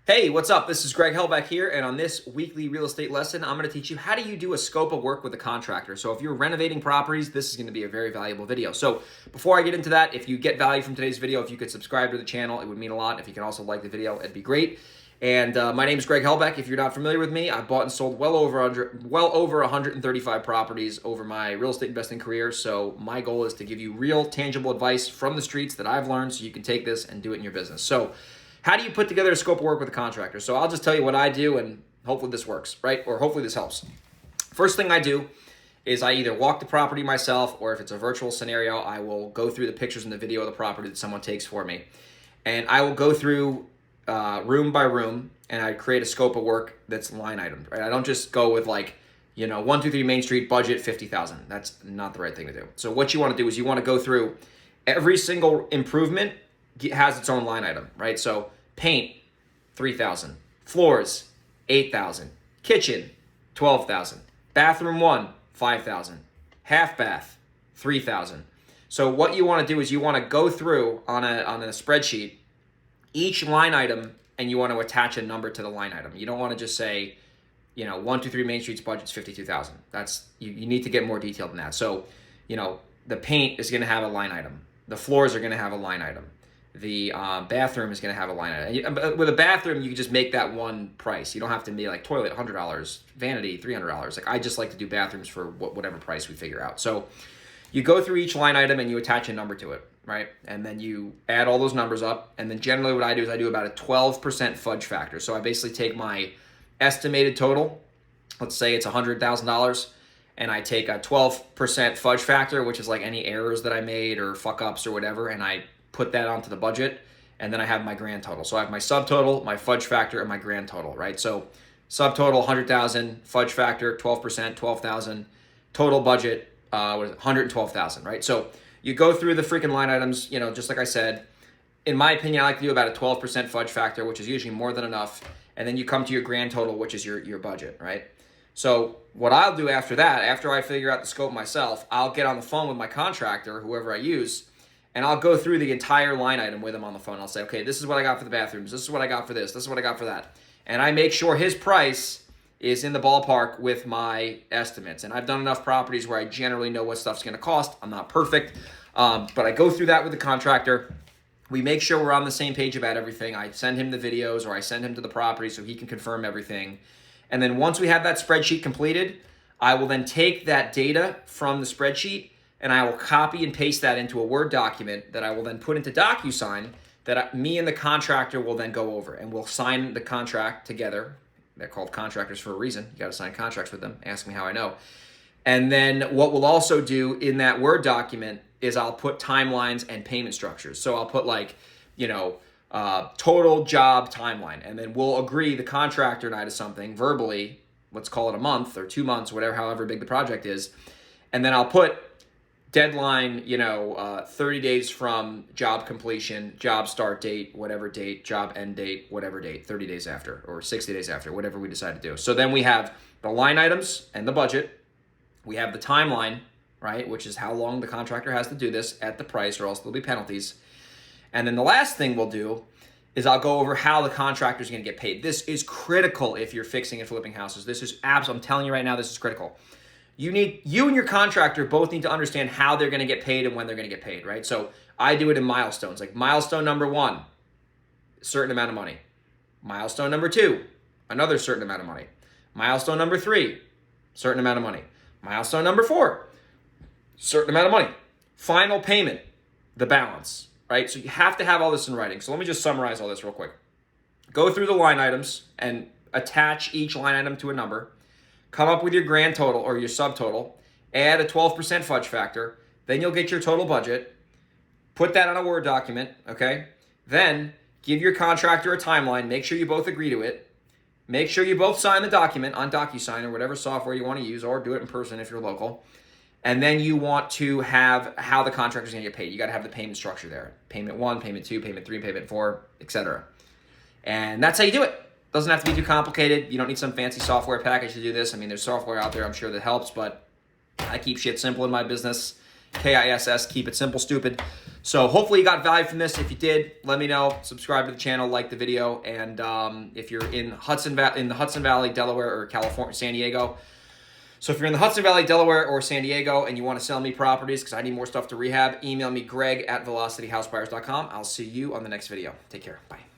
Hey, what's up? This is Greg Helbeck here, and on this weekly real estate lesson, I'm going to teach you how do you do a scope of work with a contractor. So if you're renovating properties, this is going to be a very valuable video. So before I get into that, if you get value from today's video, if you could subscribe to the channel, it would mean a lot. If you can also like the video, it'd be great. And my name is Greg Helbeck. If you're not familiar with me, I've bought and sold well over 135 properties over my real estate investing career. So my goal is to give you real, tangible advice from the streets that I've learned so you can take this and do it in your business. So how do you put together a scope of work with a contractor? So I'll just tell you what I do, and hopefully this works, right? Or hopefully this helps. First thing I do is I either walk the property myself, or if it's a virtual scenario, I will go through the pictures and the video of the property that someone takes for me. And I will go through room by room, and I create a scope of work that's line item, right? I don't just go with 123 Main Street, budget 50,000. That's not the right thing to do. So what you want to do is you want to go through every single improvement has its own line item, right? So paint, 3,000. Floors, 8,000. Kitchen, 12,000. Bathroom 1, 5,000. Half bath, 3,000. So what you want to do is you want to go through on a spreadsheet each line item, and you want to attach a number to the line item. You don't want to just say, 123 Main Street's budget's 52,000. That's you need to get more detailed than that. So, the paint is going to have a line item. The floors are going to have a line item. The bathroom is going to have a line item. With a bathroom, you can just make that one price. You don't have to be like toilet, $100, vanity, $300. I just like to do bathrooms for whatever price we figure out. So you go through each line item and you attach a number to it, right? And then you add all those numbers up. And then generally what I do is I do about a 12% fudge factor. So I basically take my estimated total, let's say it's $100,000, and I take a 12% fudge factor, which is like any errors that I made or fuck ups or whatever, and I put that onto the budget, and then I have my grand total. So I have my subtotal, my fudge factor, and my grand total, right? So subtotal 100,000, fudge factor 12%, 12,000, total budget 112,000, right? So you go through the freaking line items, just like I said. In my opinion, I like to do about a 12% fudge factor, which is usually more than enough, and then you come to your grand total, which is your budget, right? So what I'll do after that, after I figure out the scope myself, I'll get on the phone with my contractor, whoever I use, and I'll go through the entire line item with him on the phone. I'll say, okay, this is what I got for the bathrooms. This is what I got for this. This is what I got for that. And I make sure his price is in the ballpark with my estimates. And I've done enough properties where I generally know what stuff's going to cost. I'm not perfect, but I go through that with the contractor. We make sure we're on the same page about everything. I send him the videos, or I send him to the property so he can confirm everything. And then once we have that spreadsheet completed, I will then take that data from the spreadsheet and I will copy and paste that into a Word document that I will then put into DocuSign that me and the contractor will then go over, and we'll sign the contract together. They're called contractors for a reason. You got to sign contracts with them. Ask me how I know. And then what we'll also do in that Word document is I'll put timelines and payment structures. So I'll put total job timeline, and then we'll agree, the contractor and I, to something verbally. Let's call it a month or 2 months, whatever, however big the project is. And then I'll put deadline, 30 days from job completion, job start date, whatever date, job end date, whatever date, 30 days after or 60 days after, whatever we decide to do. So then we have the line items and the budget. We have the timeline, right, which is how long the contractor has to do this at the price, or else there'll be penalties. And then the last thing we'll do is I'll go over how the contractor is going to get paid. This is critical if you're fixing and flipping houses. This is I'm telling you right now, this is critical. You and your contractor both need to understand how they're going to get paid and when they're going to get paid, right? So I do it in milestones. Like milestone number 1, certain amount of money. Milestone number 2, another certain amount of money. Milestone number 3, certain amount of money. Milestone number 4, certain amount of money. Final payment, the balance, right? So you have to have all this in writing. So let me just summarize all this real quick. Go through the line items and attach each line item to a number. Come up with your grand total or your subtotal, add a 12% fudge factor, then you'll get your total budget. Put that on a Word document, okay? Then give your contractor a timeline. Make sure you both agree to it. Make sure you both sign the document on DocuSign or whatever software you want to use, or do it in person if you're local. And then you want to have how the contractor's going to get paid. You got to have the payment structure there. Payment 1, payment 2, payment 3, payment 4, etc. And that's how you do it. Doesn't have to be too complicated. You don't need some fancy software package to do this. I mean, there's software out there, I'm sure, that helps, but I keep shit simple in my business. KISS, keep it simple, stupid. So hopefully you got value from this. If you did, let me know. Subscribe to the channel, like the video, and if you're in the Hudson Valley, Delaware, or California, San Diego. So if you're in the Hudson Valley, Delaware, or San Diego, and you want to sell me properties because I need more stuff to rehab, email me, Greg@velocityhousebuyers.com. I'll see you on the next video. Take care. Bye.